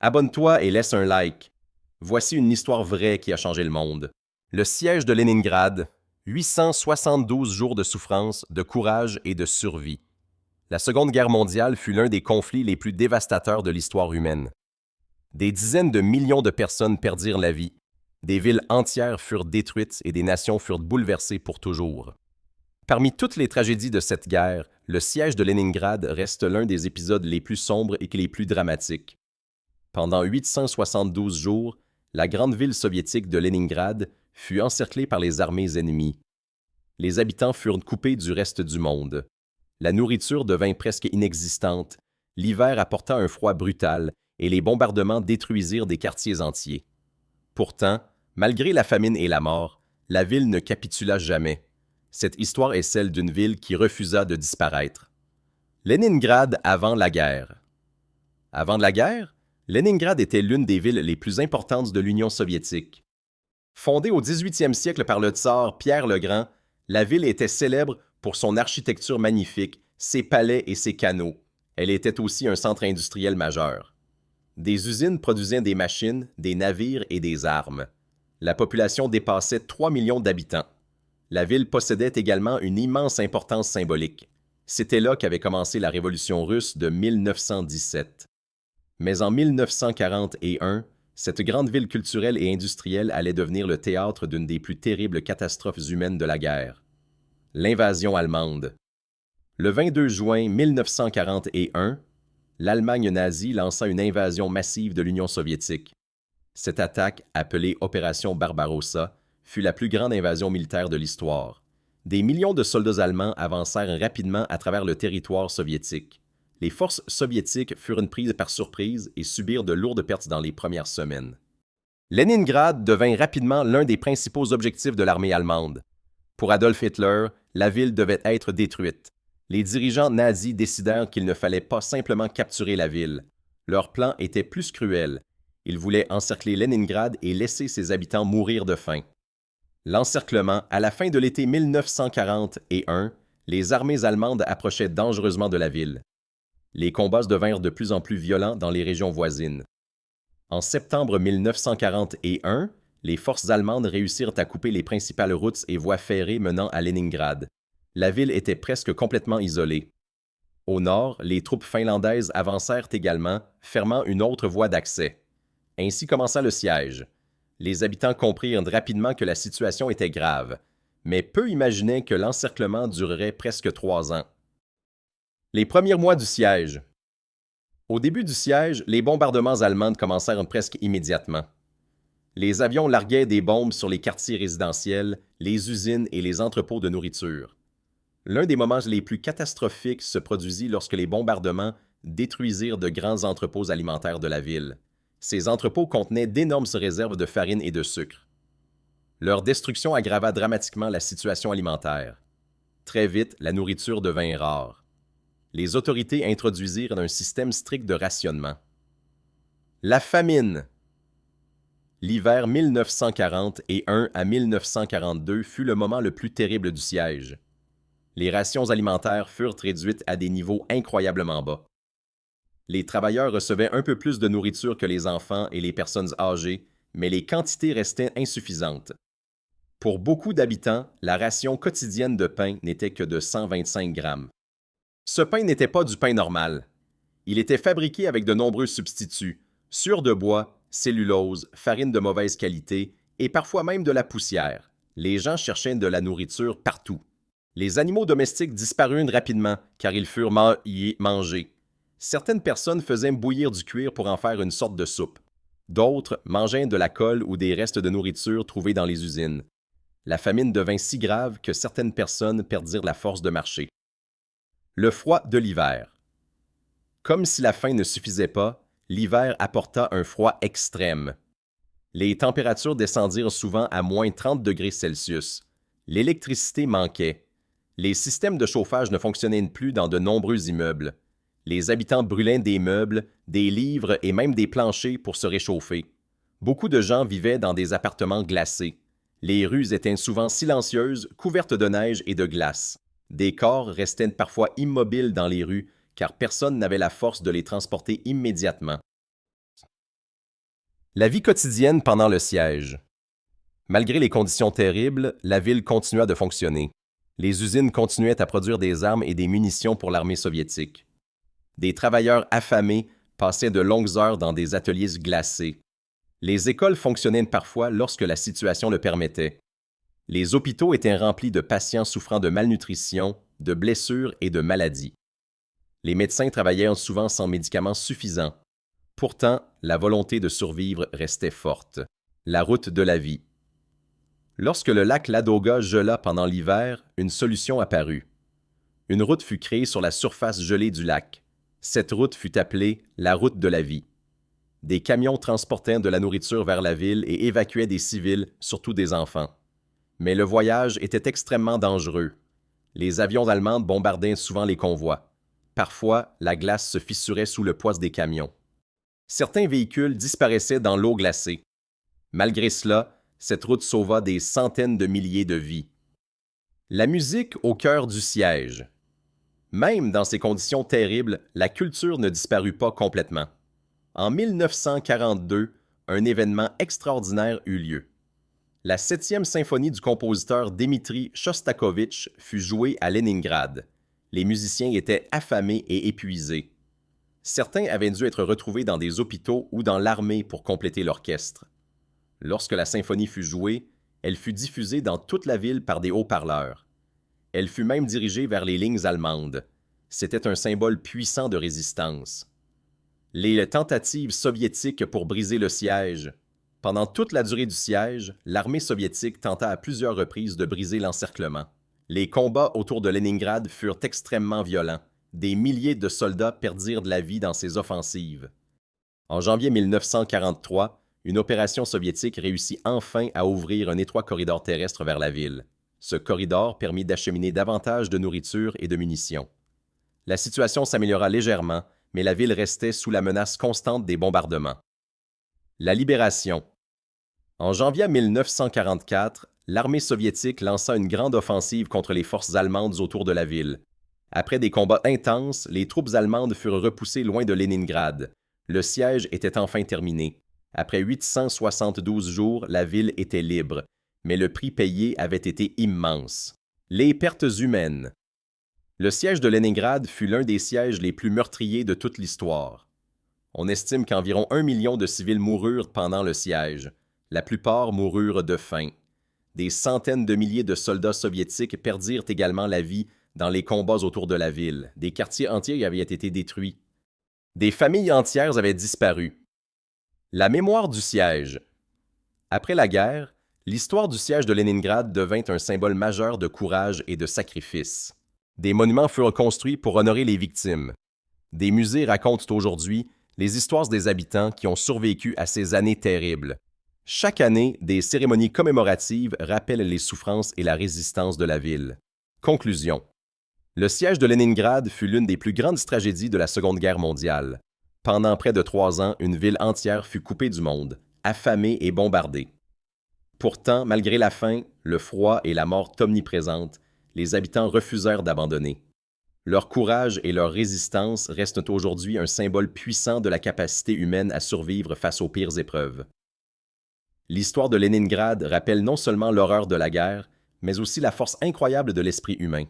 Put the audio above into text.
Abonne-toi et laisse un like. Voici une histoire vraie qui a changé le monde. Le siège de Leningrad, 872 jours de souffrance, de courage et de survie. La Seconde Guerre mondiale fut l'un des conflits les plus dévastateurs de l'histoire humaine. Des dizaines de millions de personnes perdirent la vie. Des villes entières furent détruites et des nations furent bouleversées pour toujours. Parmi toutes les tragédies de cette guerre, le siège de Leningrad reste l'un des épisodes les plus sombres et les plus dramatiques. Pendant 872 jours, la grande ville soviétique de Leningrad fut encerclée par les armées ennemies. Les habitants furent coupés du reste du monde. La nourriture devint presque inexistante, l'hiver apporta un froid brutal et les bombardements détruisirent des quartiers entiers. Pourtant, malgré la famine et la mort, la ville ne capitula jamais. Cette histoire est celle d'une ville qui refusa de disparaître. Leningrad avant la guerre. Avant la guerre, Leningrad était l'une des villes les plus importantes de l'Union soviétique. Fondée au 18e siècle par le tsar Pierre le Grand, la ville était célèbre pour son architecture magnifique, ses palais et ses canaux. Elle était aussi un centre industriel majeur. Des usines produisaient des machines, des navires et des armes. La population dépassait 3 millions d'habitants. La ville possédait également une immense importance symbolique. C'était là qu'avait commencé la révolution russe de 1917. Mais en 1941, cette grande ville culturelle et industrielle allait devenir le théâtre d'une des plus terribles catastrophes humaines de la guerre. L'invasion allemande. Le 22 juin 1941, l'Allemagne nazie lança une invasion massive de l'Union soviétique. Cette attaque, appelée Opération Barbarossa, fut la plus grande invasion militaire de l'histoire. Des millions de soldats allemands avancèrent rapidement à travers le territoire soviétique. Les forces soviétiques furent prises par surprise et subirent de lourdes pertes dans les premières semaines. Leningrad devint rapidement l'un des principaux objectifs de l'armée allemande. Pour Adolf Hitler, la ville devait être détruite. Les dirigeants nazis décidèrent qu'il ne fallait pas simplement capturer la ville. Leur plan était plus cruel. Ils voulaient encercler Leningrad et laisser ses habitants mourir de faim. L'encerclement, à la fin de l'été 1941, les armées allemandes approchaient dangereusement de la ville. Les combats devinrent de plus en plus violents dans les régions voisines. En septembre 1941, les forces allemandes réussirent à couper les principales routes et voies ferrées menant à Leningrad. La ville était presque complètement isolée. Au nord, les troupes finlandaises avancèrent également, fermant une autre voie d'accès. Ainsi commença le siège. Les habitants comprirent rapidement que la situation était grave, mais peu imaginaient que l'encerclement durerait presque 3 ans. Les premiers mois du siège. Au début du siège, les bombardements allemands commencèrent presque immédiatement. Les avions larguaient des bombes sur les quartiers résidentiels, les usines et les entrepôts de nourriture. L'un des moments les plus catastrophiques se produisit lorsque les bombardements détruisirent de grands entrepôts alimentaires de la ville. Ces entrepôts contenaient d'énormes réserves de farine et de sucre. Leur destruction aggrava dramatiquement la situation alimentaire. Très vite, la nourriture devint rare. Les autorités introduisirent un système strict de rationnement. La famine. L'hiver 1941 à 1942 fut le moment le plus terrible du siège. Les rations alimentaires furent réduites à des niveaux incroyablement bas. Les travailleurs recevaient un peu plus de nourriture que les enfants et les personnes âgées, mais les quantités restaient insuffisantes. Pour beaucoup d'habitants, la ration quotidienne de pain n'était que de 125 grammes. Ce pain n'était pas du pain normal. Il était fabriqué avec de nombreux substituts, sueur de bois, cellulose, farine de mauvaise qualité et parfois même de la poussière. Les gens cherchaient de la nourriture partout. Les animaux domestiques disparurent rapidement car ils furent mangés. Certaines personnes faisaient bouillir du cuir pour en faire une sorte de soupe. D'autres mangeaient de la colle ou des restes de nourriture trouvés dans les usines. La famine devint si grave que certaines personnes perdirent la force de marcher. Le froid de l'hiver. Comme si la faim ne suffisait pas, l'hiver apporta un froid extrême. Les températures descendirent souvent à moins 30 degrés Celsius. L'électricité manquait. Les systèmes de chauffage ne fonctionnaient plus dans de nombreux immeubles. Les habitants brûlaient des meubles, des livres et même des planchers pour se réchauffer. Beaucoup de gens vivaient dans des appartements glacés. Les rues étaient souvent silencieuses, couvertes de neige et de glace. Des corps restaient parfois immobiles dans les rues, car personne n'avait la force de les transporter immédiatement. La vie quotidienne pendant le siège. Malgré les conditions terribles, la ville continua de fonctionner. Les usines continuaient à produire des armes et des munitions pour l'armée soviétique. Des travailleurs affamés passaient de longues heures dans des ateliers glacés. Les écoles fonctionnaient parfois lorsque la situation le permettait. Les hôpitaux étaient remplis de patients souffrant de malnutrition, de blessures et de maladies. Les médecins travaillaient souvent sans médicaments suffisants. Pourtant, la volonté de survivre restait forte. La route de la vie. Lorsque le lac Ladoga gela pendant l'hiver, une solution apparut. Une route fut créée sur la surface gelée du lac. Cette route fut appelée la route de la vie. Des camions transportaient de la nourriture vers la ville et évacuaient des civils, surtout des enfants. Mais le voyage était extrêmement dangereux. Les avions allemands bombardaient souvent les convois. Parfois, la glace se fissurait sous le poids des camions. Certains véhicules disparaissaient dans l'eau glacée. Malgré cela, cette route sauva des centaines de milliers de vies. La musique au cœur du siège. Même dans ces conditions terribles, la culture ne disparut pas complètement. En 1942, un événement extraordinaire eut lieu. La 7e symphonie du compositeur Dmitri Shostakovich fut jouée à Leningrad. Les musiciens étaient affamés et épuisés. Certains avaient dû être retrouvés dans des hôpitaux ou dans l'armée pour compléter l'orchestre. Lorsque la symphonie fut jouée, elle fut diffusée dans toute la ville par des haut-parleurs. Elle fut même dirigée vers les lignes allemandes. C'était un symbole puissant de résistance. Les tentatives soviétiques pour briser le siège. Pendant toute la durée du siège, l'armée soviétique tenta à plusieurs reprises de briser l'encerclement. Les combats autour de Leningrad furent extrêmement violents. Des milliers de soldats perdirent de la vie dans ces offensives. En janvier 1943, une opération soviétique réussit enfin à ouvrir un étroit corridor terrestre vers la ville. Ce corridor permit d'acheminer davantage de nourriture et de munitions. La situation s'améliora légèrement, mais la ville restait sous la menace constante des bombardements. La libération. En janvier 1944, l'armée soviétique lança une grande offensive contre les forces allemandes autour de la ville. Après des combats intenses, les troupes allemandes furent repoussées loin de Leningrad. Le siège était enfin terminé. Après 872 jours, la ville était libre, mais le prix payé avait été immense. Les pertes humaines. Le siège de Leningrad fut l'un des sièges les plus meurtriers de toute l'histoire. On estime qu'environ 1 million de civils moururent pendant le siège. La plupart moururent de faim. Des centaines de milliers de soldats soviétiques perdirent également la vie dans les combats autour de la ville. Des quartiers entiers avaient été détruits. Des familles entières avaient disparu. La mémoire du siège. Après la guerre, l'histoire du siège de Leningrad devint un symbole majeur de courage et de sacrifice. Des monuments furent construits pour honorer les victimes. Des musées racontent aujourd'hui les histoires des habitants qui ont survécu à ces années terribles. Chaque année, des cérémonies commémoratives rappellent les souffrances et la résistance de la ville. Conclusion. Le siège de Leningrad fut l'une des plus grandes tragédies de la Seconde Guerre mondiale. Pendant près de 3 ans, une ville entière fut coupée du monde, affamée et bombardée. Pourtant, malgré la faim, le froid et la mort omniprésentes, les habitants refusèrent d'abandonner. Leur courage et leur résistance restent aujourd'hui un symbole puissant de la capacité humaine à survivre face aux pires épreuves. L'histoire de Leningrad rappelle non seulement l'horreur de la guerre, mais aussi la force incroyable de l'esprit humain.